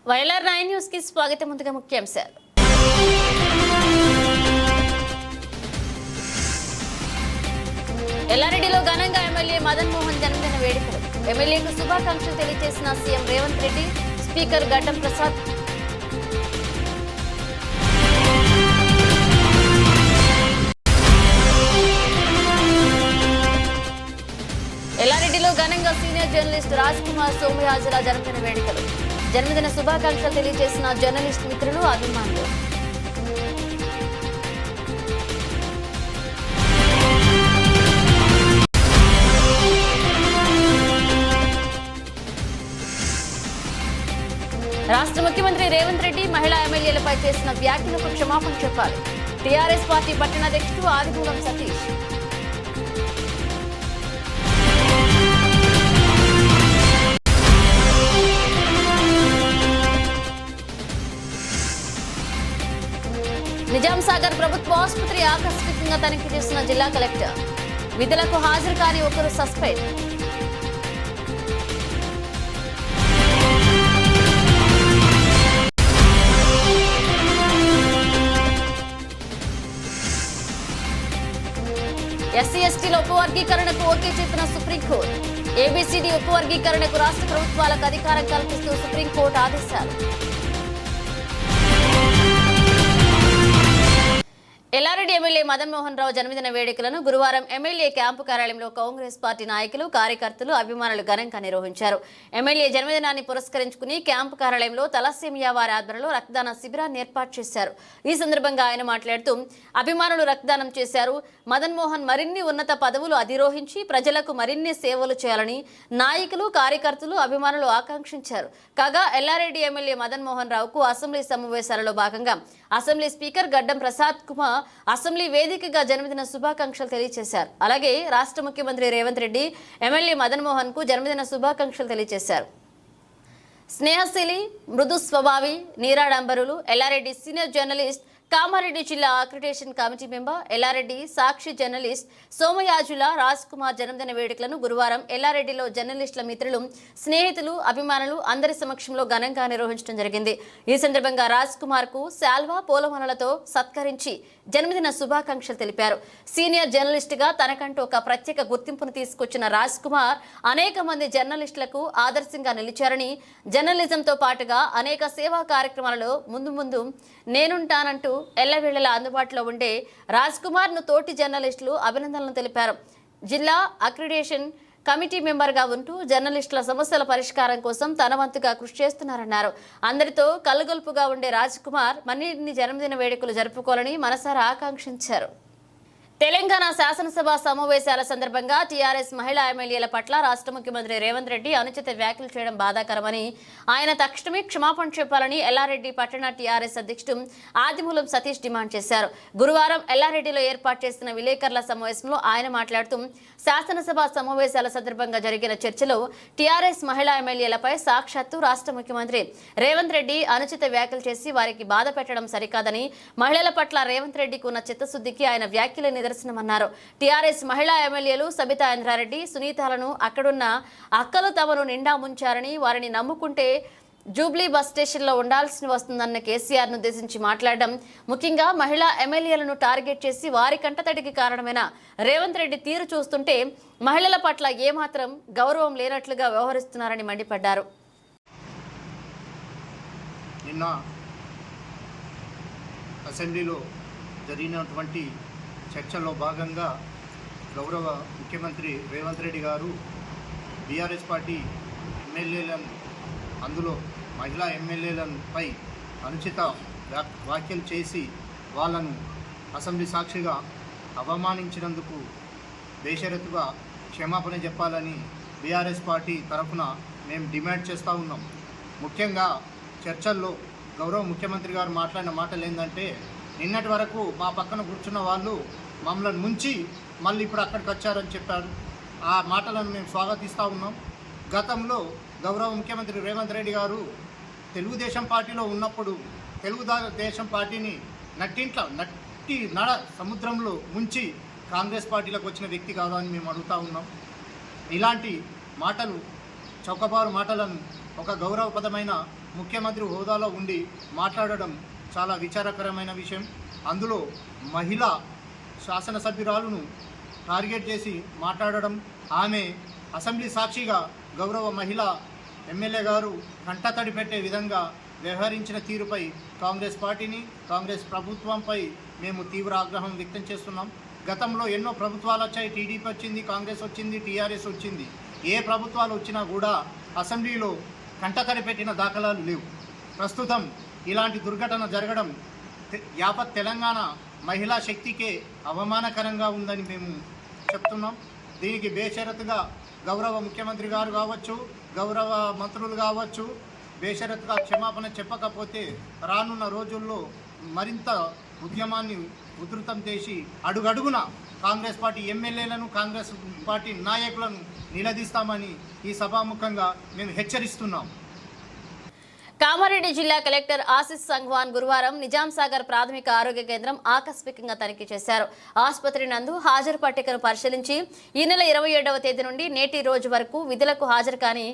YLR 9 news కి స్వాగతం. ముందుగా ముఖ్యాంశాలు. ఎల్లారెడ్డిలో ఘనంగా ఎమ్మెల్యే మదన్ మోహన్ జన్మదిన వేడుకలు. ఎమ్మెల్యేకు శుభాకాంక్షలు తెలియజేసిన సీఎం రేవంత్ రెడ్డి, స్పీకర్ గడ్డం ప్రసాద్. ఎల్లారెడ్డిలో ఘనంగా సీనియర్ జర్నలిస్ట్ రాజ్ కుమార్ సోమయాజుల జన్మదిన వేడుకలు. జన్మదిన శుభాకాంక్షలు తెలియజేసిన జర్నలిస్ట్ మిత్రులు, అభిమానులు. రాష్ట్ర ముఖ్యమంత్రి రేవంత్ రెడ్డి మహిళా ఎమ్మెల్యేలపై చేసిన వ్యాఖ్యలకు క్షమాపణ చెప్పాలి. టీఆర్ఎస్ పార్టీ పట్టణాధ్యక్షుడు ఆదిమూలం సతీష్. నిజాం సాగర్ ప్రభుత్వ ఆసుపత్రి ఆకస్మికంగా తనిఖీ చేసిన జిల్లా కలెక్టర్. విధులకు హాజరు కాని ఒకరు సస్పెండ్. ఎస్సీ ఎస్టీల ఉపవర్గీకరణకు ఓకే చెప్పిన సుప్రీంకోర్టు. ఏబీసీడీ ఉపవర్గీకరణకు రాష్ట్ర ప్రభుత్వాలకు అధికారం కల్పిస్తూ సుప్రీంకోర్టు ఆదేశాలు. ఎల్లారెడ్డి ఎమ్మెల్యే మదన్ మోహన్ రావు జన్మదిన వేడుకలను గురువారం ఎమ్మెల్యే క్యాంపు కార్యాలయంలో కాంగ్రెస్ పార్టీ నాయకులు, కార్యకర్తలు, అభిమానులు ఘనంగా నిర్వహించారు. ఎమ్మెల్యే జన్మదినాన్ని పురస్కరించుకుని క్యాంపు కార్యాలయంలో తలసేమియా వారి ఆధ్వర్యంలో రక్తదాన శిబిరాన్ని ఏర్పాటు చేశారు. ఈ సందర్భంగా ఆయన మాట్లాడుతూ అభిమానులు రక్తదానం చేశారు. మదన్ మోహన్ మరిన్ని ఉన్నత పదవులు అధిరోహించి ప్రజలకు మరిన్ని సేవలు చేయాలని నాయకులు, కార్యకర్తలు, అభిమానులు ఆకాంక్షించారు. కాగా ఎల్లారెడ్డి ఎమ్మెల్యే మదన్ మోహన్ రావుకు అసెంబ్లీ సమావేశాలలో భాగంగా అసెంబ్లీ స్పీకర్ గడ్డం ప్రసాద్ కుమార్ అసెంబ్లీ వేదికగా జన్మదిన శుభాకాంక్షలు తెలియజేశారు. అలాగే రాష్ట్ర ముఖ్యమంత్రి రేవంత్ రెడ్డి ఎమ్మెల్యే మదన్ మోహన్ కు జన్మదిన శుభాకాంక్షలు తెలియజేశారు. స్నేహశీలి, మృదు స్వభావి, నీరాడంబరులు ఎల్లారెడ్డి సీనియర్ జర్నలిస్ట్, కామారెడ్డి జిల్లా అక్రిడేషన్ కమిటీ మెంబర్, ఎల్లారెడ్డి సాక్షి జర్నలిస్ట్ సోమయాజుల రాజ్ కుమార్ జన్మదిన వేడుకలను గురువారం ఎల్లారెడ్డిలో జర్నలిస్టుల మిత్రులు, స్నేహితులు, అభిమానులు అందరి సమక్షంలో ఘనంగా నిర్వహించడం జరిగింది. ఈ సందర్భంగా రాజ్ కుమార్ కు శాల్వా, పూలమాలలతో సత్కరించి జన్మదిన శుభాకాంక్షలు తెలిపారు. సీనియర్ జర్నలిస్ట్ గా తనకంటూ ఒక ప్రత్యేక గుర్తింపును తీసుకొచ్చిన రాజ్ కుమార్ అనేక మంది జర్నలిస్టులకు ఆదర్శంగా నిలిచారని, జర్నలిజంతో పాటుగా అనేక సేవా కార్యక్రమాలలో ముందు నేనుంటానంటూ ఎల్లవేళలా అందుబాటులో ఉండే రాజ్ కుమార్ ను తోటి జర్నలిస్టులు అభినందనలు తెలిపారు. జిల్లా అక్రిడేషన్ కమిటీ మెంబర్గా ఉంటూ జర్నలిస్టుల సమస్యల పరిష్కారం కోసం తన వంతుగా కృషి చేస్తున్నారన్నారు. అందరితో కలుగొల్పుగా ఉండే రాజ్ కుమార్ మరిన్ని జన్మదిన వేడుకలు జరుపుకోవాలని మనసారా ఆకాంక్షించారు. తెలంగాణ శాసనసభ సమావేశాల సందర్భంగా టీఆర్ఎస్ మహిళా ఎమ్మెల్యేల పట్ల రాష్ట్ర ముఖ్యమంత్రి రేవంత్ రెడ్డి అనుచిత వ్యాఖ్యలు చేయడం బాధాకరమని, ఆయన తక్షణమే క్షమాపణ చెప్పాలని ఎల్లారెడ్డి పట్టణ టీఆర్ఎస్ అధ్యక్షుడు ఆదిమూలం సతీష్ డిమాండ్ చేశారు. గురువారం ఎల్లారెడ్డిలో ఏర్పాటు చేసిన విలేకరుల సమావేశంలో ఆయన మాట్లాడుతూ శాసనసభ సమావేశాల సందర్భంగా జరిగిన చర్చలో టీఆర్ఎస్ మహిళా ఎమ్మెల్యేలపై సాక్షాత్తు రాష్ట్ర ముఖ్యమంత్రి రేవంత్ రెడ్డి అనుచిత వ్యాఖ్యలు చేసి వారికి బాధ పెట్టడం సరికాదని, మహిళల పట్ల రేవంత్ రెడ్డికి ఉన్న చిత్తశుద్ధికి ఆయన వ్యాఖ్యలు నిదర్శనమన్నారు. టీఆర్ఎస్ మహిళా ఎమ్మెల్యేలు సబితా ఇంద్రారెడ్డి, సునీతాలను అక్కడున్న అక్కలు తమను నిండా ముంచారని, వారిని నమ్ముకుంటే జూబ్లీ బస్ స్టేషన్లో ఉండాల్సి వస్తుందన్న కేసీఆర్ను ఉద్దేశించి మాట్లాడడం, ముఖ్యంగా మహిళా ఎమ్మెల్యేలను టార్గెట్ చేసి వారి కంటతడికి కారణమైన రేవంత్ రెడ్డి తీరు చూస్తుంటే మహిళల పట్ల ఏమాత్రం గౌరవం లేనట్లుగా వ్యవహరిస్తున్నారని మండిపడ్డారు. నిన్న అసెంబ్లీలో జరిగినటువంటి చర్చలో భాగంగా గౌరవ ముఖ్యమంత్రి రేవంత్ రెడ్డి గారు బీఆర్ఎస్ పార్టీ ఎమ్మెల్యేలను, అందులో మహిళా ఎమ్మెల్యేలపై అనుచిత వ్యాఖ్యలు చేసి వాళ్ళను అసెంబ్లీ సాక్షిగా అవమానించినందుకు బేషరతుగా క్షమాపణ చెప్పాలని బీఆర్ఎస్ పార్టీ తరఫున మేము డిమాండ్ చేస్తూ ఉన్నాం. ముఖ్యంగా చర్చల్లో గౌరవ ముఖ్యమంత్రి గారు మాట్లాడిన మాటలు ఏంటంటే, నిన్నటి వరకు మా పక్కన కూర్చున్న వాళ్ళు మమ్మల్ని ముంచి మళ్ళీ ఇప్పుడు అక్కడికి వచ్చారని చెప్పారు. ఆ మాటలను మేము స్వాగతిస్తూ ఉన్నాం. గతంలో గౌరవ ముఖ్యమంత్రి రేవంత్ రెడ్డి గారు తెలుగుదేశం పార్టీలో ఉన్నప్పుడు తెలుగుదేశం పార్టీని నట్టి నడ సముద్రంలో ముంచి కాంగ్రెస్ పార్టీలకు వచ్చిన వ్యక్తి కాదా అని మేము అడుగుతూ ఉన్నాం. ఇలాంటి మాటలు, చౌకబారు మాటలను ఒక గౌరవప్రదమైన ముఖ్యమంత్రి హోదాలో ఉండి మాట్లాడడం చాలా విచారకరమైన విషయం. అందులో మహిళా శాసనసభ్యురాలను టార్గెట్ చేసి మాట్లాడడం, ఆమె అసెంబ్లీ సాక్షిగా గౌరవ మహిళా ఎమ్మెల్యే గారు కంటతడి పెట్టే విధంగా వ్యవహరించిన తీరుపై కాంగ్రెస్ పార్టీని, కాంగ్రెస్ ప్రభుత్వంపై మేము తీవ్ర ఆగ్రహం వ్యక్తం చేస్తున్నాం. గతంలో ఎన్నో ప్రభుత్వాలు వచ్చాయి. టీడీపీ వచ్చింది, కాంగ్రెస్ వచ్చింది, టీఆర్ఎస్ వచ్చింది. ఏ ప్రభుత్వాలు వచ్చినా కూడా అసెంబ్లీలో కంటతడి పెట్టిన దాఖలాలు లేవు. ప్రస్తుతం ఇలాంటి దుర్ఘటన జరగడం యావత్ తెలంగాణ మహిళా శక్తికే అవమానకరంగా ఉందని మేము చెప్తున్నాం. దీనికి బేషరతుగా గౌరవ ముఖ్యమంత్రి గారు కావచ్చు, గౌరవ మంత్రులు కావచ్చు, బేషరతుగా క్షమాపణ చెప్పకపోతే రానున్న రోజుల్లో మరింత ఉద్యమాన్ని ఉధృతం చేసి అడుగడుగున కాంగ్రెస్ పార్టీ ఎమ్మెల్యేలను, కాంగ్రెస్ పార్టీ నాయకులను నిలదీస్తామని ఈ సభాముఖంగా మేము హెచ్చరిస్తున్నాం. కామారెడ్డి జిల్లా కలెక్టర్ ఆశిష్ సంఘ్వాన్ గురువారం నిజాం సాగర్ ప్రాథమిక ఆరోగ్య కేంద్రం ఆకస్మికంగా తనిఖీ చేశారు. ఆసుపత్రి నందు హాజరు పట్టికను పరిశీలించి ఈ నెల 27వ తేదీ నుండి నేటి రోజు వరకు విధులకు హాజరు కాని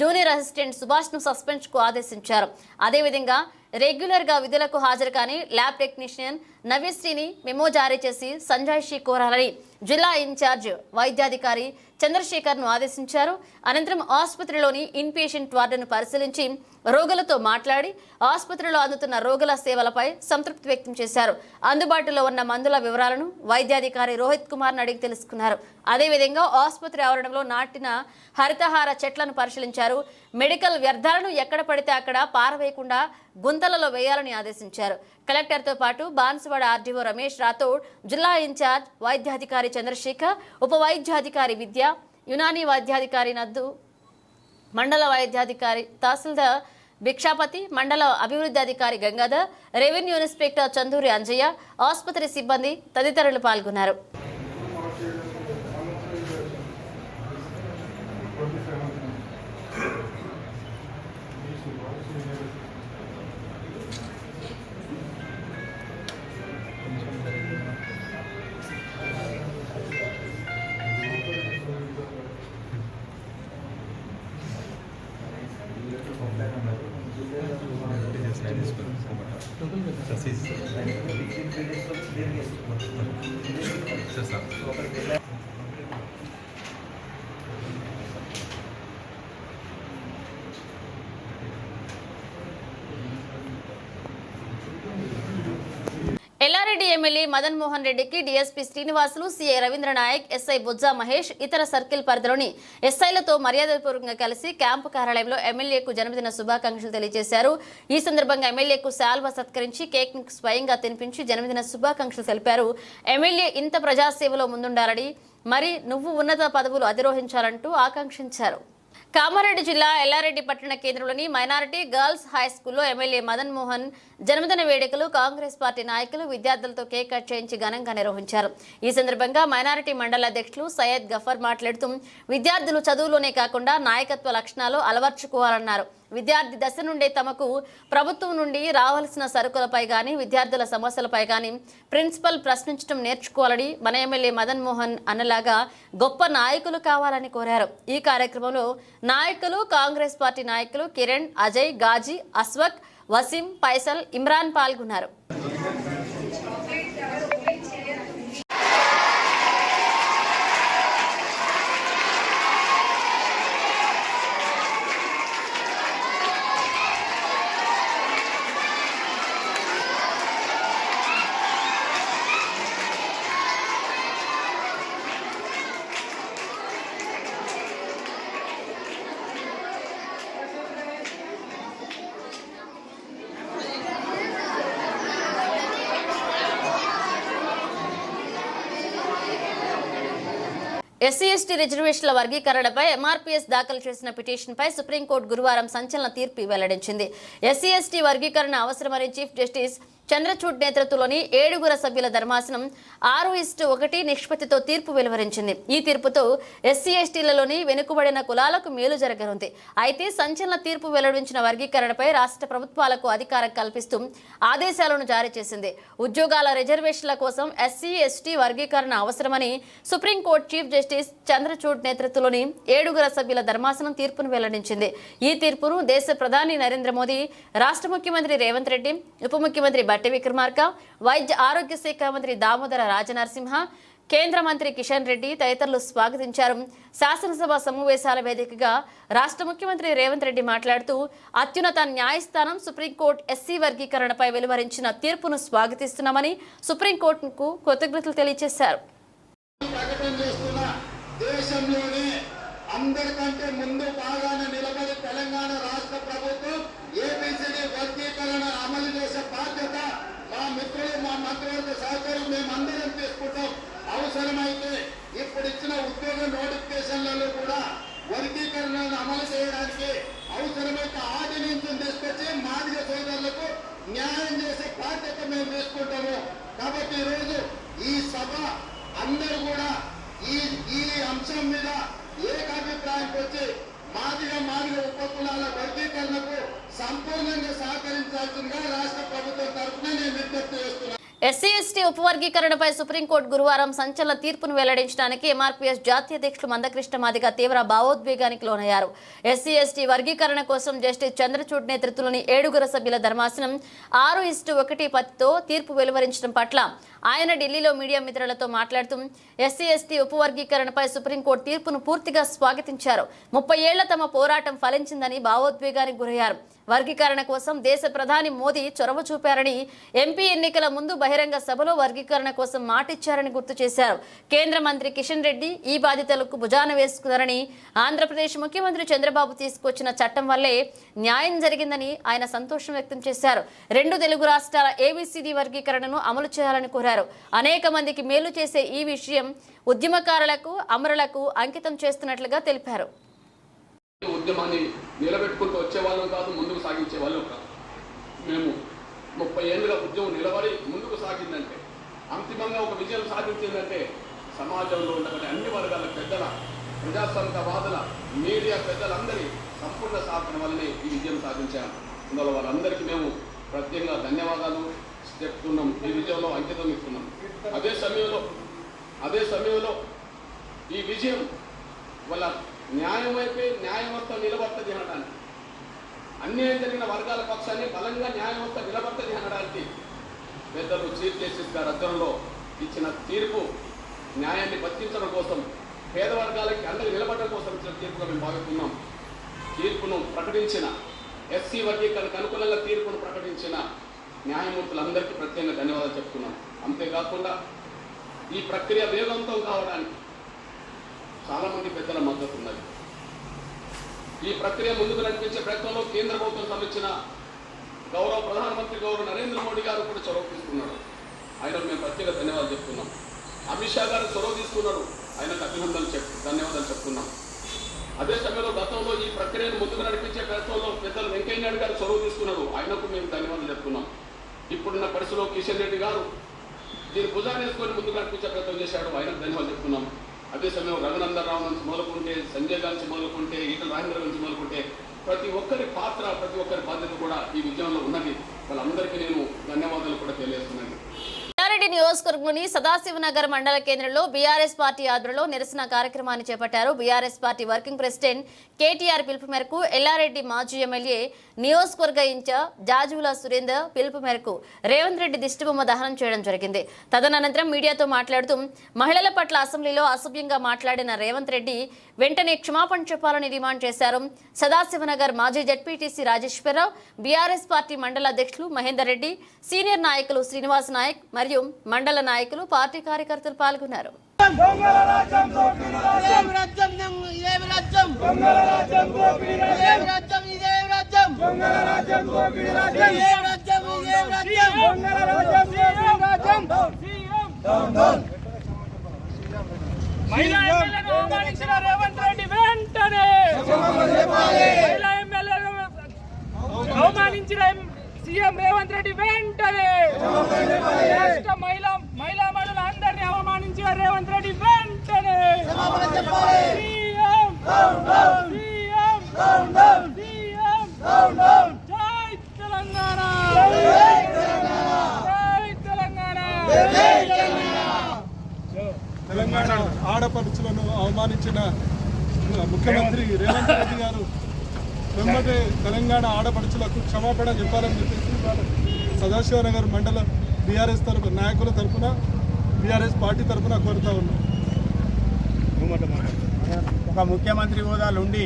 జూనియర్ అసిస్టెంట్ సుభాష్ను సస్పెండ్కు ఆదేశించారు. అదేవిధంగా రెగ్యులర్గా విధులకు హాజరు కాని ల్యాబ్ టెక్నీషియన్ నవ్యశ్రీని మెమో జారీ చేసి సంజాయిషీ కోరాలని జిల్లా ఇన్ఛార్జ్ వైద్యాధికారి చంద్రశేఖర్ను ఆదేశించారు. అనంతరం ఆసుపత్రిలోని ఇన్పేషెంట్ వార్డును పరిశీలించి రోగులతో మాట్లాడి ఆసుపత్రిలో అందుతున్న రోగుల సేవలపై సంతృప్తి వ్యక్తం చేశారు. అందుబాటులో ఉన్న మందుల వివరాలను వైద్యాధికారి రోహిత్ కుమార్ను అడిగి తెలుసుకున్నారు. అదేవిధంగా ఆసుపత్రి ఆవరణంలో నాటిన హరితహార చెట్లను పరిశీలించారు. మెడికల్ వ్యర్థాలను ఎక్కడ పడితే అక్కడ పారవేయకుండా గుంతలలో వేయాలని ఆదేశించారు. కలెక్టర్తో పాటు బాన్సువాడ ఆర్డీఓ రమేష్ రాథోడ్, జిల్లా ఇన్ఛార్జ్ వైద్యాధికారి చంద్రశేఖర్, ఉప వైద్యాధికారి విద్య, యునానీ వైద్యాధికారి నద్దు, మండల వైద్యాధికారి తహసీల్దార్ భిక్షాపతి, మండల అభివృద్ధి అధికారి గంగాధర్, రెవెన్యూ ఇన్స్పెక్టర్ చందూరి అంజయ్య, ఆసుపత్రి సిబ్బంది తదితరులు పాల్గొన్నారు. ఎల్లారెడ్డి ఎమ్మెల్యే మదన్ మోహన్ రెడ్డికి DSP Srinivasulu, CI Ravindra Naik, SI Bojja Mahesh, ఇతర సర్కిల్ పరిధిలోని ఎస్ఐలతో మర్యాదపూర్వకంగా కలిసి క్యాంపు కార్యాలయంలో ఎమ్మెల్యేకు జన్మదిన శుభాకాంక్షలు తెలియజేశారు. ఈ సందర్భంగా ఎమ్మెల్యేకు శాల్వా సత్కరించి కేక్ ను స్వయంగా తినిపించి జన్మదిన శుభాకాంక్షలు తెలిపారు. ఎమ్మెల్యే ఇంత ప్రజాసేవలో ముందుండాలని, మరి నువ్వు ఉన్నత పదవులు అధిరోహించాలంటూ ఆకాంక్షించారు. కామారెడ్డి జిల్లా ఎల్లారెడ్డి పట్టణ కేంద్రంలోని మైనారిటీ గర్ల్స్ హై స్కూల్లో ఎమ్మెల్యే మదన్ మోహన్ జన్మదిన వేడుకలు కాంగ్రెస్ పార్టీ నాయకులు విద్యార్థులతో కేక్ కట్ చేయించి ఘనంగా నిర్వహించారు. ఈ సందర్భంగా మైనారిటీ మండల అధ్యక్షులు సయ్యద్ గఫర్ మాట్లాడుతూ విద్యార్థులు చదువులోనే కాకుండా నాయకత్వ లక్షణాలు అలవర్చుకోవాలన్నారు. విద్యార్థి దశ నుండే తమకు ప్రభుత్వం నుండి రావాల్సిన సరుకులపై గానీ, విద్యార్థుల సమస్యలపై గానీ ప్రిన్సిపల్ ప్రశ్నించడం నేర్చుకోవాలని, మన ఎమ్మెల్యే మదన్ మోహన్ అన్నలాగా గొప్ప నాయకులు కావాలని కోరారు. ఈ కార్యక్రమంలో నాయకులు, కాంగ్రెస్ పార్టీ నాయకులు కిరణ్, అజయ్, గాజీ, అస్వక్, వసీం, పైసల్, ఇమ్రాన్ పాల్గొన్నారు. ఎస్సీ ఎస్టీ రిజర్వేషన్ల వర్గీకరణపై ఎంఆర్పీఎస్ దాఖలు చేసిన పిటిషన్పై సుప్రీంకోర్టు గురువారం సంచలన తీర్పు వెల్లడించింది. ఎస్సీ ఎస్టీ వర్గీకరణ అవసరమని చీఫ్ జస్టిస్ చంద్రచూడ్ నేతృత్వంలోని 7 సభ్యుల ధర్మాసనం 6:1 నిష్పత్తితో తీర్పు వెలువరించింది. ఈ తీర్పుతో ఎస్సీ ఎస్టీలలోని వెనుకబడిన కులాలకు మేలు జరగనుంది. అయితే సంచలన తీర్పు వెల్లడించిన వర్గీకరణపై రాష్ట్ర ప్రభుత్వాలకు అధికారం కల్పిస్తూ ఆదేశాలను జారీ చేసింది. ఉద్యోగాల రిజర్వేషన్ల కోసం ఎస్సీ ఎస్టీ వర్గీకరణ అవసరమని సుప్రీంకోర్టు చీఫ్ జస్టిస్ చంద్రచూడ్ నేతృత్వంలోని 7 సభ్యుల ధర్మాసనం తీర్పును వెల్లడించింది. ఈ తీర్పును దేశ ప్రధాని నరేంద్ర మోదీ, రాష్ట్ర ముఖ్యమంత్రి రేవంత్ రెడ్డి, ఉప ముఖ్యమంత్రి బట్టి విక్రమార్క, వైద్య ఆరోగ్య శాఖ మంత్రి దామోదర రాజనరసింహ, కేంద్ర మంత్రి కిషన్ రెడ్డి తదితరులు స్వాగతించారు. శాసనసభ సమావేశాల వేదికగా రాష్ట్ర ముఖ్యమంత్రి రేవంత్ రెడ్డి మాట్లాడుతూ అత్యున్నత న్యాయస్థానం సుప్రీంకోర్టు ఎస్సీ వర్గీకరణపై వెలువరించిన తీర్పును స్వాగతిస్తున్నామని సుప్రీంకోర్టుకు కృతజ్ఞతలు తెలియజేశారు. అందరికంటే ముందు బాగానే నిలబడి తెలంగాణ రాష్ట్ర ప్రభుత్వం ఏబిసిడి వర్గీకరణ అమలు చేసే బాధ్యత మా మిత్రులు, మా మంత్రివర్గ సహకారం మేమందరం తీసుకుంటాం. అవసరమైతే ఇప్పుడు ఇచ్చిన ఉద్యోగ నోటిఫికేషన్లలో కూడా వర్గీకరణను అమలు చేయడానికి అవసరమైతే ఆర్డినెన్స్ను తీసుకొచ్చి మాదిగ సోదరులకు న్యాయం చేసే బాధ్యత మేము తీసుకుంటాము. కాబట్టి ఈరోజు ఈ సభ అందరూ కూడా ఈ అంశం మీద ఏకాభిప్రాయానికి వచ్చి మాదిగ ఉపకులాల వర్గీకరణకు సంపూర్ణంగా సహకరించాల్సిందిగా రాష్ట్ర ప్రభుత్వం తరఫున నేను విజ్ఞప్తి చేస్తున్నాను. ఎస్సీ ఎస్టీ ఉపవర్గీకరణపై సుప్రీంకోర్టు గురువారం సంచలన తీర్పును వెల్లడించడానికి ఎంఆర్పీఎస్ జాతీయ అధ్యక్షులు మందకృష్ణ మాదిగ తీవ్ర భావోద్వేగానికి లోనయ్యారు. ఎస్సీ ఎస్టీ వర్గీకరణ కోసం జస్టిస్ చంద్రచూడ్ నేతృత్వంలోని 7 సభ్యుల ధర్మాసనం 6:1 పత్తితో తీర్పు వెలువరించడం పట్ల ఆయన ఢిల్లీలో మీడియా మిత్రులతో మాట్లాడుతూ ఎస్సీ ఎస్టీ ఉపవర్గీకరణపై సుప్రీంకోర్టు తీర్పును పూర్తిగా స్వాగతించారు. 30 ఏళ్ల తమ పోరాటం ఫలించిందని భావోద్వేగానికి గురయ్యారు. వర్గీకరణ కోసం దేశ ప్రధాని మోదీ చొరవ చూపారని, ఎంపీ ఎన్నికల ముందు బహిరంగ సభలో వర్గీకరణ కోసం మాటిచ్చారని గుర్తు చేశారు. కేంద్ర మంత్రి కిషన్ రెడ్డి ఈ బాధ్యతలకు భుజాన వేసుకున్నారని, ఆంధ్రప్రదేశ్ ముఖ్యమంత్రి చంద్రబాబు తీసుకొచ్చిన చట్టం వల్లే న్యాయం జరిగిందని ఆయన సంతోషం వ్యక్తం చేశారు. 2 తెలుగు రాష్ట్రాల ఏబిసిడి వర్గీకరణను అమలు చేయాలని కోరారు. అనేక మందికి మేలు చేసే ఈ విషయం ఉద్యమకారులకు, అమరులకు అంకితం చేస్తున్నట్లుగా తెలిపారు. ఉద్యమాన్ని నిలబెట్టుకుంటూ వచ్చేవాళ్ళం కాదు, ముందుకు సాగించే వాళ్ళం కాదు. మేము 30 ఏళ్ళుగా ఉద్యమం నిలబడి ముందుకు సాగిందంటే, అంతిమంగా ఒక విజయం సాధించిందంటే సమాజంలో ఉన్నటువంటి అన్ని వర్గాల పెద్దల, ప్రజాస్వామికవాదుల, మీడియా పెద్దలందరి సంపూర్ణ సహకారం వల్లనే ఈ విజయం సాధించాము. అందువల్ల వాళ్ళందరికీ మేము ప్రత్యేకంగా ధన్యవాదాలు చెప్తున్నాం. ఈ విజయంలో అంకితం ఇస్తున్నాం. అదే సమయంలో ఈ విజయం వల్ల న్యాయం వైపే న్యాయవ్యవస్థ నిలబడుతుంది అనడానికి, అన్యాయం జరిగిన వర్గాల పక్షాన్ని బలంగా న్యాయవ్యవస్థ నిలబడుతుంది అనడానికి పెద్దలు చీఫ్ జస్టిస్ గారి అధ్వర్యంలో ఇచ్చిన తీర్పు న్యాయాన్ని బతికించడం కోసం, పేద వర్గాలకి అండగా నిలబడడం కోసం ఇచ్చిన తీర్పుగా మేము భావిస్తున్నాం. తీర్పును ప్రకటించిన ఎస్సీ వర్గీకరణకు అనుకూలంగా తీర్పును ప్రకటించిన న్యాయమూర్తులందరికీ ప్రత్యేకంగా ధన్యవాదాలు చెప్తున్నాం. అంతేకాకుండా ఈ ప్రక్రియ వేగవంతం కావడానికి చాలామంది పెద్దల మద్దతు ఉన్నది. ఈ ప్రక్రియ ముందుకు నడిపించే ప్రయత్నంలో కేంద్ర ప్రభుత్వం సమర్పించిన గౌరవ ప్రధానమంత్రి గౌరవ నరేంద్ర మోడీ గారు కూడా చొరవ తీసుకున్నారు. ఆయనకు మేము ప్రత్యేక ధన్యవాదాలు చెప్తున్నాం. అమిత్ షా గారు చొరవ తీసుకున్నారు, ఆయనకు ధన్యవాదాలు చెప్తున్నాం. అదే సమయంలో గతంలో ఈ ప్రక్రియను ముందుకు నడిపించే ప్రయత్నంలో పెద్దలు వెంకయ్య నాయుడు గారు చొరవ తీసుకున్నారు, ఆయనకు మేము ధన్యవాదాలు చెప్తున్నాం. ఇప్పుడున్న పరిస్థితిలో కిషన్ రెడ్డి గారు దీన్ని భుజాన్ని వేసుకొని ముందుకు నడిపించే ప్రయత్నం చేశాడు, ఆయనకు ధన్యవాదాలు చెప్తున్నాం. అదే సమయం రఘునందన్ రావు నుంచి మొదలుకుంటే, సంజయ్ గాంధీ మొదలుకుంటే, ఈటల రాజేంద్ర నుంచి మొదలుకుంటే ప్రతి ఒక్కరి పాత్ర, ప్రతి ఒక్కరి బాధ్యత కూడా ఈ విజయంలో ఉన్నది. వాళ్ళందరికీ నేను ధన్యవాదాలు కూడా తెలియజేస్తున్నాను. ఎల్లారెడ్డి నియోజకవర్గంలోని సదాశివనగర్ మండల కేంద్రంలో బీఆర్ఎస్ పార్టీ ఆధ్వర్యంలో నిరసన కార్యక్రమాన్ని చేపట్టారు. BRS party working president KTR పిలుపు మేరకు ఎల్లారెడ్డి మాజీ ఎమ్మెల్యే, నియోజకవర్గ ఇన్ఛార్జ్ జాజుల సురేందర్ పిలుపు మేరకు రేవంత్ రెడ్డి దిష్టిబొమ్మ దహనం చేయడం జరిగింది. తదనంతరం మీడియాతో మాట్లాడుతూ మహిళల పట్ల అసెంబ్లీలో అసభ్యంగా మాట్లాడిన రేవంత్ రెడ్డి వెంటనే క్షమాపణ చెప్పాలని డిమాండ్ చేశారు. సదాశివనగర్ మాజీ జడ్పీటీసీ రాజేశ్వరరావు, బీఆర్ఎస్ పార్టీ మండల అధ్యక్షులు మహేందర్ రెడ్డి, సీనియర్ నాయకులు శ్రీనివాస్ నాయక్ మరియు మండల నాయకులు, పార్టీ కార్యకర్తలు పాల్గొన్నారు. మహిళా ఎమ్మెల్యేను అవమానించిన రేవంత్ రెడ్డి వెంటనే, మహిళా ఎమ్మెల్యేను అవమానించిన సీఎం రేవంత్ రెడ్డి వెంటనే రాష్ట్ర మహిళా మహిళలందరినీ అవమానించిన రేవంత్ రెడ్డి వెంటనే సీఎం జై తెలంగాణ తెలంగాణ ఆడపడుచులను అవమానించిన ముఖ్యమంత్రి రేవంత్ రెడ్డి గారు వెంబడే తెలంగాణ ఆడపడుచులకు క్షమాపణ చెప్పాలని చెప్పేసి సదాశివనగర్ మండల బీఆర్ఎస్ నాయకుల తరఫున బీఆర్ఎస్ పార్టీ తరఫున కోరుతా ఉన్నాం. ఒక ముఖ్యమంత్రి హోదాలో ఉండి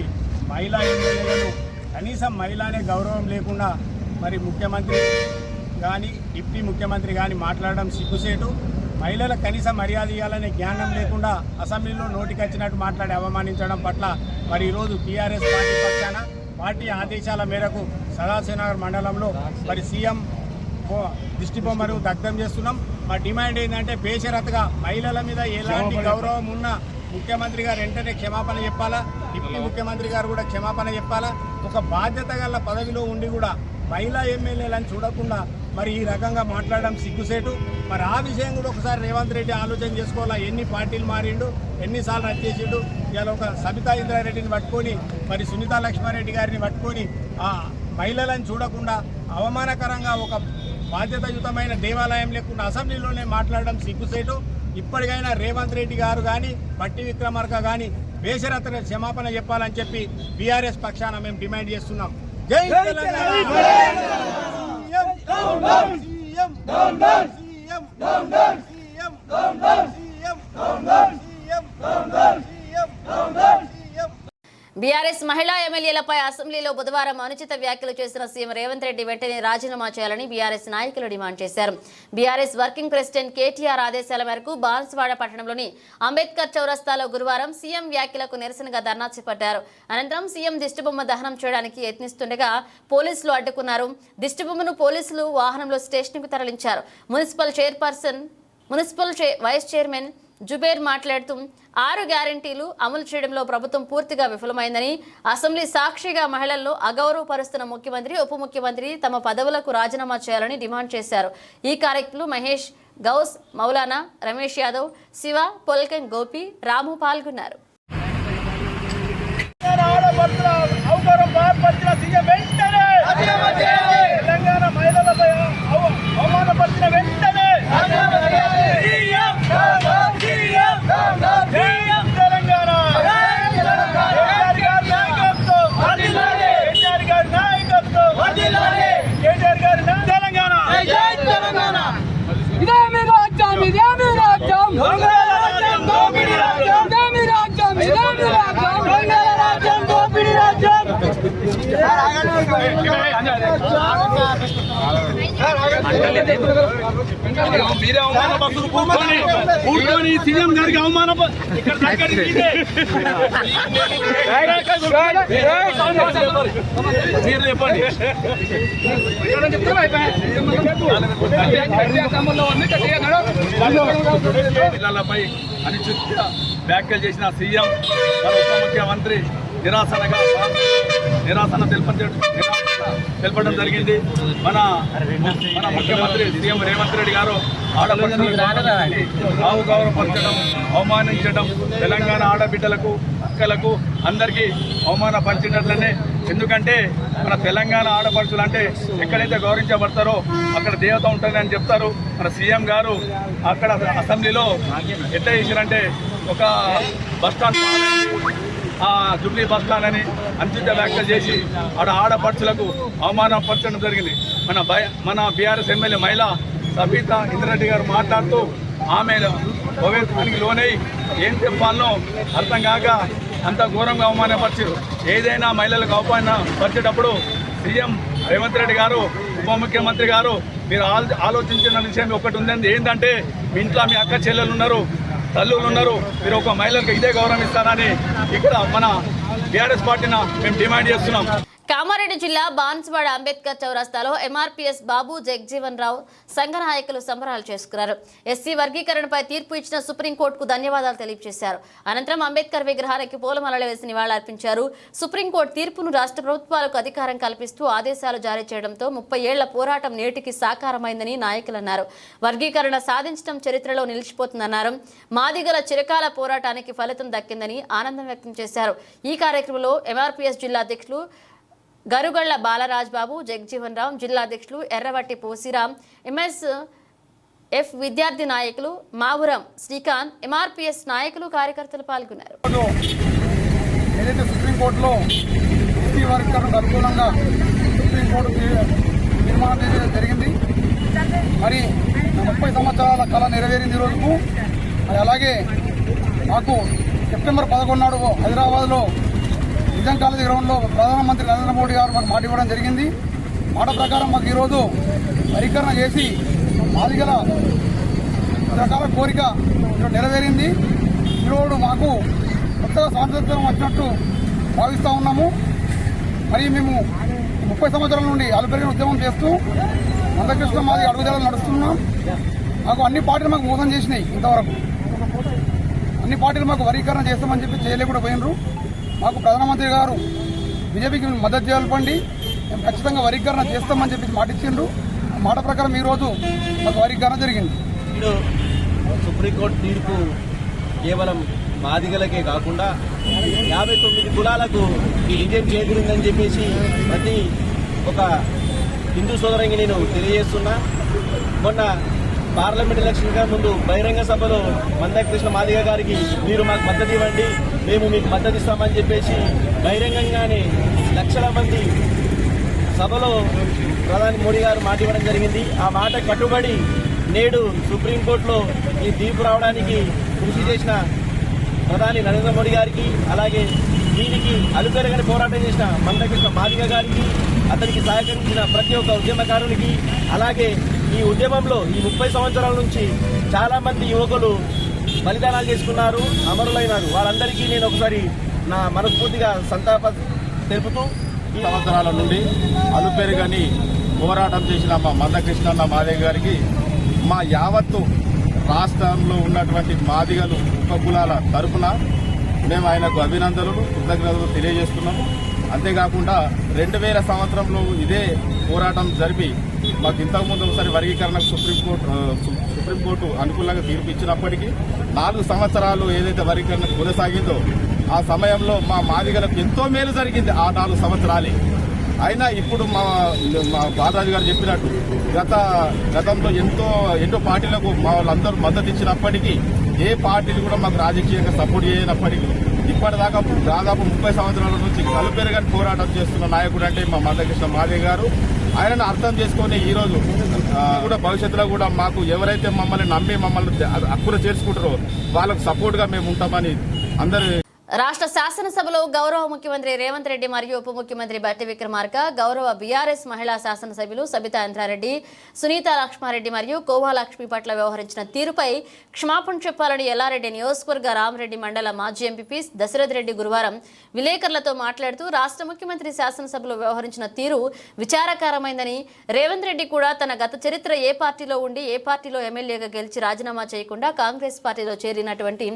మహిళా ఎమ్మెల్యేలను కనీసం మహిళనే గౌరవం లేకుండా మరి ముఖ్యమంత్రి కానీ డిప్యూటీ ముఖ్యమంత్రి కానీ మాట్లాడడం సిగ్గుసేటు. మహిళలకు కనీసం మర్యాద ఇవ్వాలనే జ్ఞానం లేకుండా అసెంబ్లీలో నోటికి వచ్చినట్టు మాట్లాడి అవమానించడం పట్ల మరి ఈరోజు టీఆర్ఎస్ పార్టీ పక్షాన పార్టీ ఆదేశాల మేరకు సదాశివనగర్ మండలంలో మరి సీఎం దిష్టిబొమ్మను దగ్ధం చేస్తున్నాం. మా డిమాండ్ ఏంటంటే బేషరతుగా మహిళల మీద ఎలాంటి గౌరవం ఉన్నా ముఖ్యమంత్రి గారు వెంటనే క్షమాపణ చెప్పాలా, డిప్యూటీ ముఖ్యమంత్రి గారు కూడా క్షమాపణ చెప్పాలా. ఒక బాధ్యత గల పదవిలో ఉండి కూడా మహిళా ఎమ్మెల్యేలను చూడకుండా మరి ఈ రకంగా మాట్లాడడం సిగ్గుసేటు. మరి ఆ విషయం కూడా ఒకసారి రేవంత్ రెడ్డి ఆలోచన చేసుకోవాలా. ఎన్ని పార్టీలు మారిండు, ఎన్నిసార్లు రద్దు చేసిండు. ఇవాళ ఒక సబితా ఇంద్రారెడ్డిని పట్టుకొని మరి సునీతా లక్ష్మారెడ్డి గారిని పట్టుకొని ఆ మహిళలను చూడకుండా అవమానకరంగా ఒక బాధ్యతాయుతమైన దేవాలయం లేకుండా అసెంబ్లీలోనే మాట్లాడడం సిగ్గుసేటు. ఇప్పటికైనా రేవంత్ రెడ్డి గారు కానీ బట్టి విక్రమార్క కానీ బేషరతుగా క్షమాపణ చెప్పాలని చెప్పి బీఆర్ఎస్ పక్షాన మేము డిమాండ్ చేస్తున్నాం. జై బీఆర్ఎస్ మహిళా ఎమ్మెల్యేలపై అసెంబ్లీలో బుధవారం అనుచిత వ్యాఖ్యలు చేసిన సీఎం రేవంత్ రెడ్డి వెంటనే రాజీనామా చేయాలని బీఆర్ఎస్ నాయకులు డిమాండ్ చేశారు. బీఆర్ఎస్ వర్కింగ్ ప్రెసిడెంట్ కేటీఆర్ ఆదేశాల మేరకు బాన్స్వాడ పట్టణంలోని అంబేద్కర్ చౌరస్తాలో గురువారం సీఎం వ్యాఖ్యలకు నిరసనగా ధర్నా చేపట్టారు. అనంతరం సీఎం దిష్టిబొమ్మ దహనం చేయడానికి యత్నిస్తుండగా పోలీసులు అడ్డుకున్నారు. దిష్టిబొమ్మను పోలీసులు వాహనంలో స్టేషన్కు తరలించారు. మున్సిపల్ వైస్ చైర్మన్ జుబేర్ మాట్లాడుతూ 6 గ్యారెంటీలు అమలు చేయడంలో ప్రభుత్వం పూర్తిగా విఫలమైందని, అసెంబ్లీ సాక్షిగా మహిళలను అగౌరవపరుస్తున్న ముఖ్యమంత్రి, ఉప ముఖ్యమంత్రి తమ పదవులకు రాజీనామా చేయాలని డిమాండ్ చేశారు. ఈ కార్యక్రమంలో మహేష్, గౌస్, మౌలానా, రమేష్ యాదవ్, శివ, పొల్కెన్ గోపి, రాము పాల్గొన్నారు. మీరే అవమాన బస్సులు కూర్చొని సీఎం గారికి అవమాన ఇక్కడ మీరు చెప్పండి. పిల్లలపై అనుచిత వ్యాఖ్యలు చేసిన సీఎం మన ఉప ముఖ్యమంత్రి నిరాశన తెలపడం జరిగింది. మన ముఖ్యమంత్రి సీఎం రేవంత్ రెడ్డి గారు ఆడపడుచులను గౌరవపరచడం, అవమానించడం, తెలంగాణ ఆడబిడ్డలకు, అక్కలకు అందరికీ అవమానపరిచినట్లనే. ఎందుకంటే మన తెలంగాణ ఆడపడుచులు అంటే ఎక్కడైతే గౌరవించబడతారో అక్కడ దేవత ఉంటుందని చెప్తారు. మన సీఎం గారు అక్కడ అసెంబ్లీలో ఎట్లా చేశారంటే ఒక బస్టాండ్ జుబ్లీ బస్టాండ్ అని అనుచిత వ్యాఖ్యలు చేసి ఆడపడుచులకు అవమానపరచడం జరిగింది. మన బీఆర్ఎస్ ఎమ్మెల్యే మహిళ సబితా ఇంద్రారెడ్డి గారు మాట్లాడుతూ ఆమె భవేత్వానికి లోనై ఏం చెప్పాలనో అర్థం కాక అంత ఘోరంగా అవమానపరిచారు. ఏదైనా మహిళలకు అవమానపరిచేటప్పుడు సీఎం రేవంత్ రెడ్డి గారు, ఉప ముఖ్యమంత్రి గారు మీరు ఆలోచించిన విషయం ఒకటి ఉందండి. ఏంటంటే మీ ఇంట్లో మీ అక్క చెల్లెలు ఉన్నారు, తల్లులు ఉన్నారు, మీరు ఒక మహిళలకు ఇదే గౌరవం ఇస్తారని ఇక్కడ మన బీఆర్ఎస్ పార్టీని మేము డిమాండ్ చేస్తున్నాం. కామారెడ్డి జిల్లా బాన్సువాడ అంబేద్కర్ చౌరస్తాలో ఎంఆర్పీఎస్ బాబు జగజీవన్ రావు సంఘ నాయకులు సంబరాలు చేసుకున్నారు. ఎస్సీ వర్గీకరణపై తీర్పు ఇచ్చిన సుప్రీంకోర్టుకు ధన్యవాదాలు తెలియజేశారు. అనంతరం అంబేద్కర్ విగ్రహానికి పూలమాలలు వేసి నివాళులర్పించారు. సుప్రీంకోర్టు తీర్పును రాష్ట్ర ప్రభుత్వాలకు అధికారం కల్పిస్తూ ఆదేశాలు జారీ చేయడంతో 30 ఏళ్ల పోరాటం నేటికి సాకారమైందని నాయకులు అన్నారు. వర్గీకరణ సాధించడం చరిత్రలో నిలిచిపోతుందన్నారు. మాదిగల చిరకాల పోరాటానికి ఫలితం దక్కిందని ఆనందం వ్యక్తం చేశారు. ఈ కార్యక్రమంలో ఎంఆర్పీఎస్ జిల్లా అధ్యక్షులు గరుగళ్ల బాలరాజ్ బాబు, జగజీవన్ రావు, జిల్లా అధ్యక్షులు ఎర్రవట్టి పోసిరాం, ఎంఎస్ఎఫ్ విద్యార్థి నాయకులు మావురం శ్రీకాంత్, ఎంఆర్పీఎస్ నాయకులు కార్యకర్తలు పాల్గొన్నారు. ఏదైతే సుప్రీంకోర్టులో ఎస్సీ వర్గీకరణకు అనుకూలంగా సుప్రీంకోర్టు తీర్మానం చేయడం జరిగింది. మరి 30 సంవత్సరాల కళ నెరవేరింది రోజుకు. మరి అలాగే మాకు సెప్టెంబర్ 11 నాడు హైదరాబాద్లో నిజాం కాలేజీ గ్రౌండ్లో ప్రధానమంత్రి నరేంద్ర మోడీ గారు మాకు మాట ఇవ్వడం జరిగింది. మాట ప్రకారం మాకు ఈరోజు వర్గీకరణ చేసి మాదిగల రకాల కోరిక నెరవేరింది. ఈరోజు మాకు కొత్తగా స్వాతంత్ర్యం వచ్చినట్టు భావిస్తూ ఉన్నాము. మరి మేము 30 సంవత్సరాల నుండి అలుపెరిగిన ఉద్యమం చేస్తూ మందకృష్ణ మాది అడుగుదల నడుస్తున్నాం. మాకు అన్ని పార్టీలు మాకు మోసం చేసినాయి. ఇంతవరకు అన్ని పార్టీలు మాకు వర్గీకరణ చేస్తామని చెప్పి చేయలేకుండా పోయినరు. మాకు ప్రధానమంత్రి గారు బీజేపీకి మద్దతు చేయాలండి, మేము ఖచ్చితంగా వర్గీకరణ చేస్తామని చెప్పి మాట ఇచ్చిండ్రు. ఆ మాట ప్రకారం ఈరోజు మాకు వర్గీకరణ జరిగింది. సుప్రీంకోర్టు తీర్పు కేవలం మాదిగలకే కాకుండా 59 కులాలకు ఈ విజయం చేకూరిందని చెప్పేసి ప్రతి ఒక హిందూ సోదరునికి నేను తెలియజేస్తున్నా. మొన్న పార్లమెంట్ ఎలక్షన్ గా ముందు బహిరంగ సభలో మందకృష్ణ మాదిగ గారికి మీరు మాకు మద్దతు ఇవ్వండి, మేము మీకు మద్దతు ఇస్తామని చెప్పేసి బహిరంగంగానే లక్షల మంది సభలో ప్రధాని మోడీ గారు మాట ఇవ్వడం జరిగింది. ఆ మాట కట్టుబడి నేడు సుప్రీంకోర్టులో ఈ తీర్పు రావడానికి కృషి చేసిన ప్రధాని నరేంద్ర మోడీ గారికి, అలాగే దీనికి అలుపెరగని పోరాటం చేసిన మందకృష్ణ మాదిగ గారికి, అతనికి సహకరించిన ప్రతి ఒక్క ఉద్యమకారునికి, అలాగే ఈ ఉద్యమంలో ఈ 30 సంవత్సరాల నుంచి చాలా మంది యువకులు బలిదానాలు చేసుకున్నారు, అమరులైనారు. వాళ్ళందరికీ నేను ఒకసారి నా మనస్ఫూర్తిగా సంతాప తెలుపుతూ ఈ సంవత్సరాల నుండి అలుపెరగని పోరాటం చేసిన మా మందకృష్ణ మాదిగ గారికి మా యావత్తు రాష్ట్రంలో ఉన్నటువంటి మాదిగలు ఉపకులాల తరఫున మేము ఆయనకు అభినందనలు, కృతజ్ఞతలు తెలియజేస్తున్నాము. అంతేకాకుండా 2000 సంవత్సరంలో ఇదే పోరాటం జరిపి మాకు ఇంతకుముందు ఒకసారి వర్గీకరణకు సుప్రీంకోర్టు అనుకూలంగా తీర్పు ఇచ్చినప్పటికీ 4 సంవత్సరాలు ఏదైతే వర్గీకరణ కొనసాగిందో ఆ సమయంలో మా మాదిగలకు ఎంతో మేలు జరిగింది. ఆ 4 సంవత్సరాలే అయినా ఇప్పుడు మా బాలరాజు గారు చెప్పినట్టు గతంలో ఎన్నో పార్టీలకు మా వాళ్ళందరూ మద్దతు ఇచ్చినప్పటికీ ఏ పార్టీలు కూడా మాకు రాజకీయంగా సపోర్ట్ చేయనప్పటికీ ఇప్పటిదాకా దాదాపు 30 సంవత్సరాల నుంచి కలుపెరగని పోరాటం చేస్తున్న నాయకుడు అంటే మా మందకృష్ణ మాదిగ గారు. ఆయనను అర్థం చేసుకుని ఈరోజు కూడా భవిష్యత్తులో కూడా మాకు ఎవరైతే మమ్మల్ని నమ్మి మమ్మల్ని హక్కులు చేర్చుకుంటారో వాళ్ళకు సపోర్ట్గా మేము ఉంటామని అందరూ. రాష్ట్ర శాసనసభలో గౌరవ ముఖ్యమంత్రి రేవంత్ రెడ్డి మరియు ఉప ముఖ్యమంత్రి బట్టి విక్రమార్క, గౌరవ బీఆర్ఎస్ మహిళా శాసనసభ్యులు సబితా ఇంద్రారెడ్డి, సునీత లక్ష్మారెడ్డి మరియు కోవా లక్ష్మి పట్ల వ్యవహరించిన తీరుపై క్షమాపణ చెప్పాలని ఎల్లారెడ్డి నియోజకవర్గ రామరెడ్డి మండల మాజీ ఎంపీ దశరథ్ రెడ్డి గురువారం విలేకరులతో మాట్లాడుతూ రాష్ట్ర ముఖ్యమంత్రి శాసనసభలో వ్యవహరించిన తీరు విచారకరమైందని, రేవంత్ రెడ్డి కూడా తన గత చరిత్ర ఏ పార్టీలో ఉండి ఏ పార్టీలో ఎమ్మెల్యేగా గెలిచి రాజీనామా చేయకుండా కాంగ్రెస్ పార్టీలో చేరినటువంటి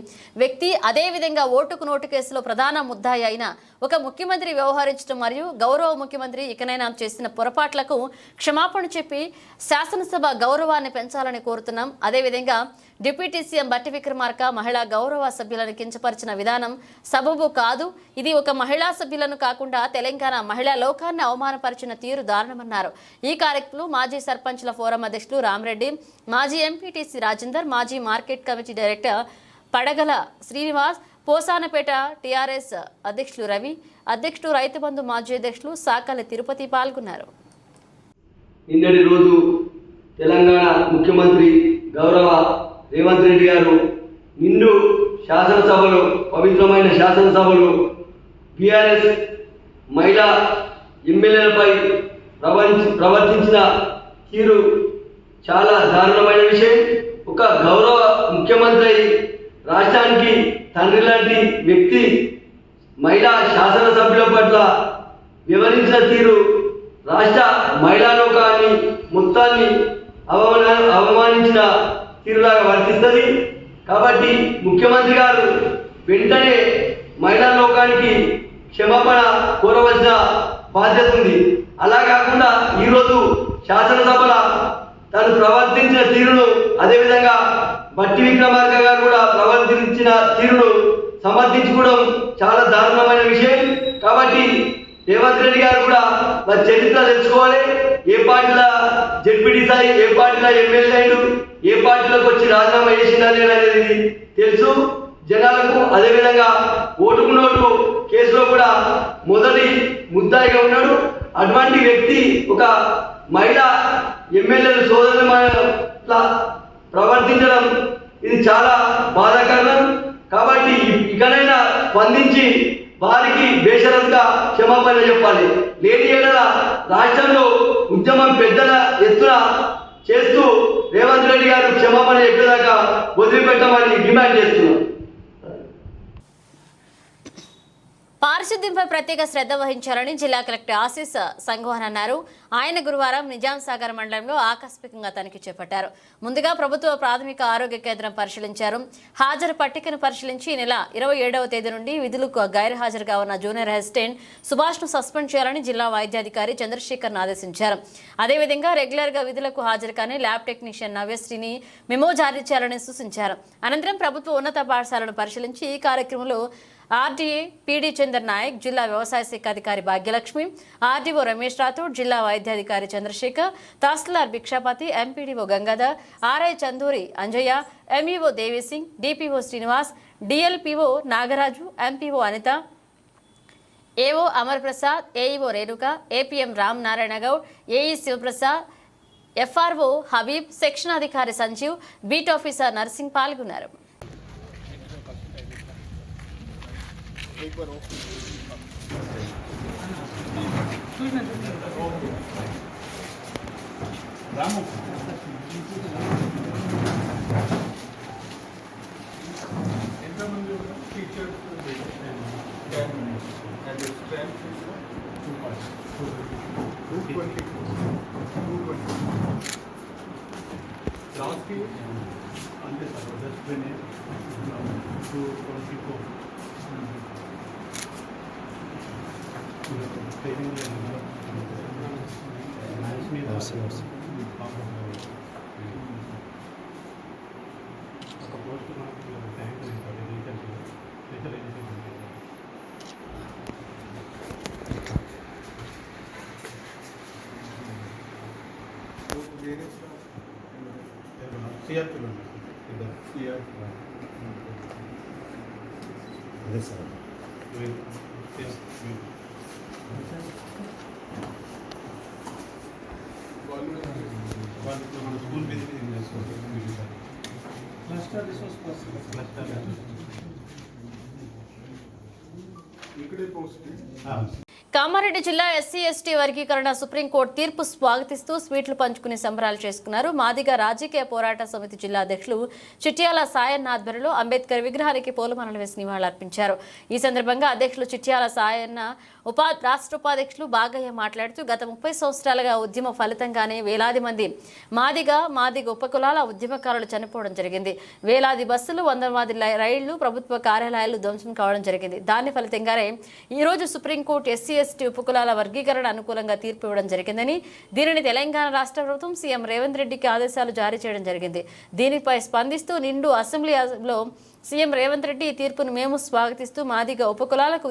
వ్యక్తి, అదేవిధంగా ఓటుకు నోటు కేసులో ప్రధాన ముద్దాయి అయిన ఒక ముఖ్యమంత్రి వ్యవహరించడం మరియు గౌరవ ముఖ్యమంత్రి ఇకనైనా చేసిన పొరపాట్లకు క్షమాపణ చెప్పి శాసనసభ గౌరవాన్ని పెంచాలని కోరుతున్నాం. అదేవిధంగా డిప్యూటీ సీఎం బట్టి విక్రమార్క మహిళా గౌరవ సభ్యులను కించపరిచిన విధానం సబబు కాదు. ఇది ఒక మహిళా సభ్యులను కాకుండా తెలంగాణ మహిళా లోకాన్ని అవమానపరిచిన తీరు దారుణమన్నారు. ఈ కార్యక్రమంలో మాజీ సర్పంచ్ల ఫోరం అధ్యక్షులు రామరెడ్డి, మాజీ ఎంపీటీసీ రాజేందర్, మాజీ మార్కెట్ కమిటీ డైరెక్టర్ పడగల శ్రీనివాస్, పోసానపేట టీఆర్ఎస్ అధ్యక్షులు రవి, అధ్యక్షుడు రైతు బంధు మాజీ అధ్యక్షులు సాకలి తిరుపతి పాల్గొన్నారు. నిన్నటి రోజు తెలంగాణ ముఖ్యమంత్రి గౌరవ రేవంత్ రెడ్డి గారు నిండు శాసనసభలో, పవిత్రమైన శాసనసభలో బీఆర్ఎస్ మహిళా ఎమ్మెల్యేలపై ప్రవర్తించిన తీరు చాలా దారుణమైన విషయం. ఒక గౌరవ ముఖ్యమంత్రి, రాష్ట్రానికి తండ్రి లాంటి వ్యక్తి మహిళా శాసనసభ్యుల పట్ల వివరించిన తీరు రాష్ట్ర మహిళా లోకాన్ని మొత్తాన్ని అవమానించిన తీరులాగా వర్తిస్తుంది. కాబట్టి ముఖ్యమంత్రి గారు వెంటనే మహిళా లోకానికి క్షమాపణ కోరవలసిన బాధ్యత ఉంది. అలా కాకుండా ఈరోజు శాసనసభలో తను ప్రవర్తించిన తీరును, అదేవిధంగా బట్టి విక్రమార్క గారు కూడా ప్రవర్తించిన తీరును సమర్థించుకోవడం చాలా దారుణమైన విషయం. కాబట్టి రేవంత్ రెడ్డి గారు కూడా వారి చరిత్ర తెలుసుకోవాలి. ఏ పార్టీల జడ్పీటీ స్థాయి, ఏ పార్టీల ఎమ్మెల్యే అయ్యాడు, ఏ పార్టీలకు వచ్చి రాజీనామా చేసిందా అనేది తెలుసు జనాలకు. అదేవిధంగా ఓటుకు నోటు కేసులో కూడా మొదటి ముద్దాయిగా ఉన్నాడు. అటువంటి వ్యక్తి ఒక మహిళా ఎమ్మెల్యేలు సోదరులు ప్రవర్తించడం ఇది చాలా బాధాకరం. కాబట్టి ఇకనైనా స్పందించి వారికి బేషరతుగా క్షమాపణ చెప్పాలి. లేని ఏడల రాష్ట్రంలో ఉద్యమం పెద్దల ఎత్తున చేస్తూ రేవంత్ రెడ్డి గారు క్షమాపణ చెప్పేదాకా వదిలిపెట్టమని డిమాండ్ చేస్తున్నాం. పారిశుద్ధ్యంపై ప్రత్యేక శ్రద్ధ వహించాలని జిల్లా కలెక్టర్ ఆశీస్ సంఘవాన్ అన్నారు. ఆయన గురువారం నిజాం సాగర్ మండలంలో ఆకస్మికంగా తనిఖీ చేపట్టారు. ముందుగా ప్రభుత్వ ప్రాథమిక ఆరోగ్య కేంద్రం పరిశీలించారు. హాజరు పట్టికను పరిశీలించి ఈ నెల 27వ తేదీ నుండి విధులకు గైర్హాజరుగా ఉన్న జూనియర్ అసిస్టెంట్ సుభాష్ను సస్పెండ్ చేయాలని జిల్లా వైద్యాధికారి చంద్రశేఖర్ను ఆదేశించారు. అదేవిధంగా రెగ్యులర్గా విధులకు హాజరు కానీ ల్యాబ్ టెక్నీషియన్ నవ్యశ్రీని మెమో జారీ చేయాలని సూచించారు. అనంతరం ప్రభుత్వ ఉన్నత పాఠశాలను పరిశీలించి ఈ కార్యక్రమంలో ఆర్డీఏ పీడీ చందర్ నాయక్, జిల్లా వ్యవసాయ శాఖ అధికారి భాగ్యలక్ష్మి, ఆర్డీఓ రమేష్ రాథోడ్, జిల్లా వైద్యాధికారి Chandrashekhar, tahsildar Bhikshapathi, MPDO Gangadhar, RI Chanduri Anjaiah, MEO Devisingh, DPO Srinivas, DLPO Nagaraju, MPO Anitha, AO Amar Prasad, AEO Renuka, APM Ram Narayana Goud, AE Shivaprasad, FRO Habeeb, section అధికారి సంజీవ్, బీట్ ఆఫీసర్ నర్సింగ్ పాల్గొన్నారు. కామారెడ్డి జిల్లా ఎస్సీ ఎస్టీ వర్గీకరణ సుప్రీంకోర్టు తీర్పు స్వాగతిస్తూ స్వీట్లు పంచుకుని సంబరాలు చేసుకున్నారు. మాదిగ రాజకీయ పోరాట సమితి జిల్లా అధ్యక్షులు చిట్యాల సాయన్న ఆధ్వర్యంలో అంబేద్కర్ విగ్రహానికి పూలమాలలు వేసి నివాళులర్పించారు. ఈ సందర్భంగా అధ్యక్షులు చిట్యాల సాయన్న రాష్ట్ర ఉపాధ్యక్షులు బాగయ్య మాట్లాడుతూ గత 30 సంవత్సరాలుగా ఉద్యమ ఫలితంగానే వేలాది మంది మాదిగ ఉపకులాల ఉద్యమకారులు చనిపోవడం జరిగింది. వేలాది బస్సులు, వందలాది రైళ్లు, ప్రభుత్వ కార్యాలయాలు ధ్వంసం కావడం జరిగింది. దాని ఫలితంగానే ఈ రోజు సుప్రీంకోర్టు ఎస్సీ ఎస్టీ ఉపకులాల వర్గీకరణ అనుకూలంగా తీర్పు ఇవ్వడం జరిగిందని, దీనిని తెలంగాణ రాష్ట్ర ప్రభుత్వం సీఎం రేవంత్ రెడ్డికి ఆదేశాలు జారీ చేయడం జరిగింది. దీనిపై స్పందిస్తూ నిండు అసెంబ్లీలో సీఎం రేవంత్ రెడ్డి ఈ తీర్పును మేము స్వాగతిస్తూ మాదిగ ఉపకులాలకు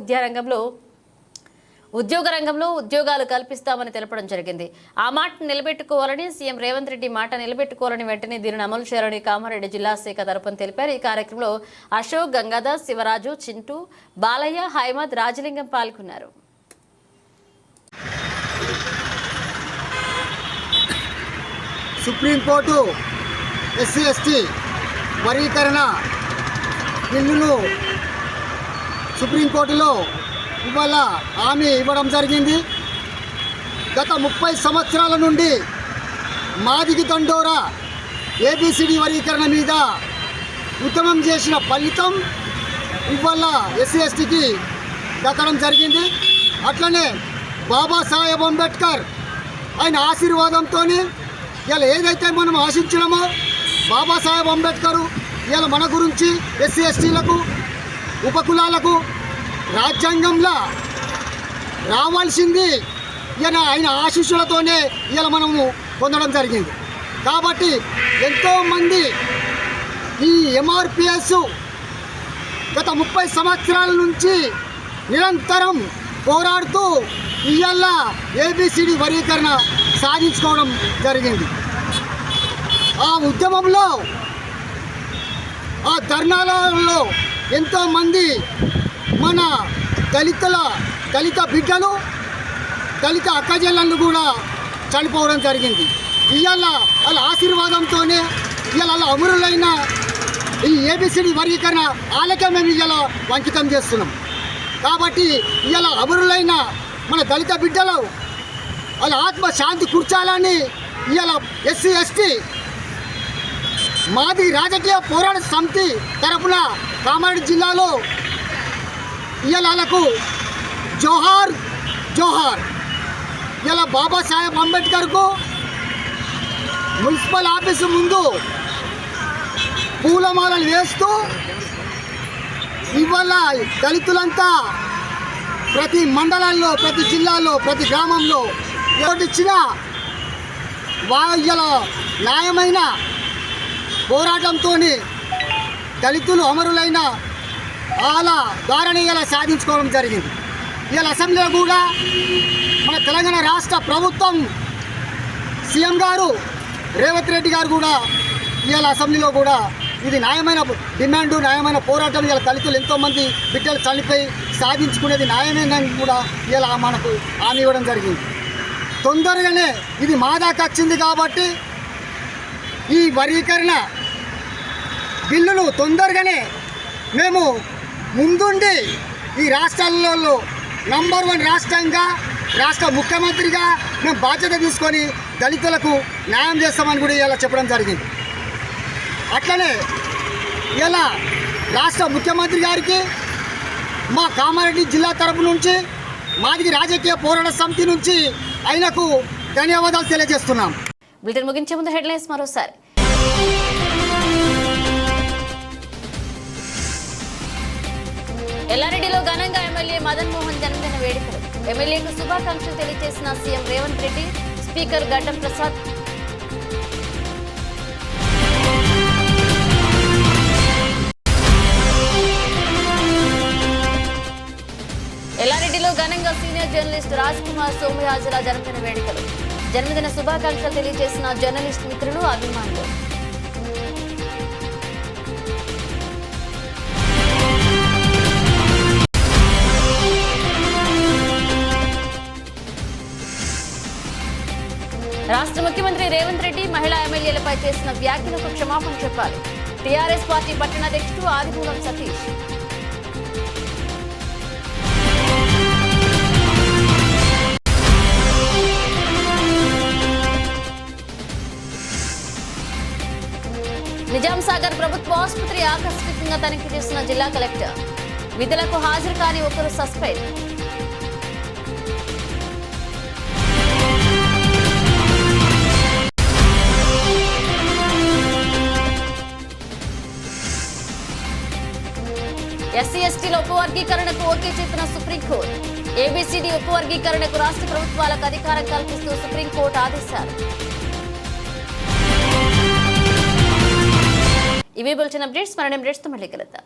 ఉద్యోగ రంగంలో ఉద్యోగాలు కల్పిస్తామని తెలపడం జరిగింది. ఆ మాట నిలబెట్టుకోవాలని సీఎం రేవంత్ రెడ్డి మాట నిలబెట్టుకోవాలని వెంటనే దీనిని అమలు చేయాలని కామారెడ్డి జిల్లా శాఖ తరపున తెలిపారు. ఈ కార్యక్రమంలో అశోక్, గంగాధర్, శివరాజు, చింటూ, బాలయ్య, హైమద్, రాజలింగం పాల్గొన్నారు. సుప్రీంకోర్టు ఎస్సీ ఎస్టీ వర్గీకరణ బిల్లును సుప్రీంకోర్టులో ఇవాళ హామీ ఇవ్వడం జరిగింది. గత 30 సంవత్సరాల నుండి మాదిగ దండోరా ఏబిసిడి వర్గీకరణ మీద ఉద్యమం చేసిన ఫలితం ఇవాళ ఎస్సీ ఎస్టీకి దక్కడం జరిగింది. అట్లనే బాబాసాహెబ్ అంబేద్కర్ ఆయన ఆశీర్వాదంతో ఇలా ఏదైతే మనం ఆశించినామో బాబాసాహెబ్ అంబేద్కర్ ఇలా మన గురించి ఎస్సీ ఎస్టీలకు ఉపకులాలకు రాజ్యాంగంలో రావాల్సింది ఆయన ఆశీస్సులతోనే ఇలా మనము పొందడం జరిగింది. కాబట్టి ఎంతోమంది ఈ ఎంఆర్పిఎస్ గత 30 సంవత్సరాల నుంచి నిరంతరం పోరాడుతూ ఇవాళ ఏబిసిడి వర్గీకరణ సాధించుకోవడం జరిగింది. ఆ ఉద్యమంలో ఆ ధర్నాలలో ఎంతోమంది మన దళిత బిడ్డలు దళిత అక్కజెల్లలు కూడా చనిపోవడం జరిగింది. ఇవాళ వాళ్ళ ఆశీర్వాదంతోనే ఇవాళ వాళ్ళ అమరులైన ఈ ఏబిసిడి వర్గీకరణ వాళ్ళకే మేము ఇవాళ అంకితం చేస్తున్నాం. కాబట్టి ఇవాళ అమరులైన మన దళిత బిడ్డలు వాళ్ళ ఆత్మ శాంతి కూర్చాలని ఇవాళ ఎస్సీ ఎస్టీ మాది రాజకీయ పోరాట సమితి తరఫున కామారెడ్డి జిల్లాలో ఇవాళ వాళ్ళకు జోహార్ జోహార్. ఇలా బాబాసాహెబ్ అంబేద్కర్కు మున్సిపల్ ఆఫీసు ముందు పూలమాలలు వేస్తూ ఇవాళ దళితులంతా ప్రతి మండలాల్లో ప్రతి జిల్లాలో ప్రతి గ్రామంలో ఇచ్చిన వాళ్ళ న్యాయమైన పోరాటంతో దళితులు అమరులైన వాళ్ళ ద్వారానే ఇలా సాధించుకోవడం జరిగింది. ఇలా అసెంబ్లీలో కూడా మన తెలంగాణ రాష్ట్ర ప్రభుత్వం సీఎం గారు రేవంత్ రెడ్డి గారు కూడా ఇవాళ అసెంబ్లీలో కూడా ఇది న్యాయమైన డిమాండు న్యాయమైన పోరాటం ఇలా దళితులు ఎంతోమంది బిడ్డలు చనిపోయి సాధించుకునేది న్యాయమైనదని కూడా ఇలా మనకు హామీ ఇవ్వడం జరిగింది. తొందరగానే ఇది మా దాకా వచ్చింది కాబట్టి ఈ వర్గీకరణ బిల్లులు తొందరగానే మేము ముందుండి ఈ రాష్ట్రాలలో నంబర్ 1 రాష్ట్రంగా రాష్ట్ర ముఖ్యమంత్రిగా మేము బాధ్యత తీసుకొని దళితులకు న్యాయం చేస్తామని కూడా ఇలా చెప్పడం జరిగింది. అట్లనే ఇలా రాష్ట్ర ముఖ్యమంత్రి గారికి మా కామారెడ్డి జిల్లా తరపు నుంచి మాదిగి రాజకీయ పోరాట సమితి నుంచి ఆయనకు ధన్యవాదాలు తెలియజేస్తున్నాం. బులెటిన్ ముగించే ముందు హెడ్లైన్స్ మరోసారి. ఎల్లారెడ్డిలో ఘనంగా ఎమ్మెల్యే మదన్ మోహన్ జన్మదిన వేడుకలు. ఎమ్మెల్యేకు శుభాకాంక్షలు తెలియజేసిన సీఎం రేవంత్ రెడ్డి, స్పీకర్ గడ్డం ప్రసాద్. ఎల్లారెడ్డిలో ఘనంగా సీనియర్ జర్నలిస్ట్ రాజ్ కుమార్ సోమయాజుల జన్మదిన వేడుకలు. జన్మదిన శుభాకాంక్షలు తెలియజేసిన జర్నలిస్ట్ మిత్రులు, అభిమానులు. రాష్ట్ర ముఖ్యమంత్రి రేవంత్ రెడ్డి మహిళా ఎమ్మెల్యేలపై చేసిన వ్యాఖ్యలకు క్షమాపణ చెప్పాలి. టీఆర్ఎస్ పార్టీ పట్టణాధ్యక్షుడు ఆదిమూలం సతీష్. నిజాం సాగర్ ప్రభుత్వ ఆసుపత్రి ఆకస్మికంగా తనిఖీ చేసిన జిల్లా కలెక్టర్. విధులకు హాజరు కాని ఒకరు సస్పెండ్. ఎస్సీ ఎస్టీల ఉపవర్గీకరణకు ఓకే చెప్పిన సుప్రీంకోర్టు. ఏబిసిడి ఉపవర్గీకరణకు రాష్ట్ర ప్రభుత్వాలకు అధికారం కల్పిస్తూ సుప్రీంకోర్టు ఆదేశాలు. ఇవి బులెటిన్ అప్డేట్స్. మరిన్ని అప్డేట్స్తో మళ్ళీ కలుద్దాం.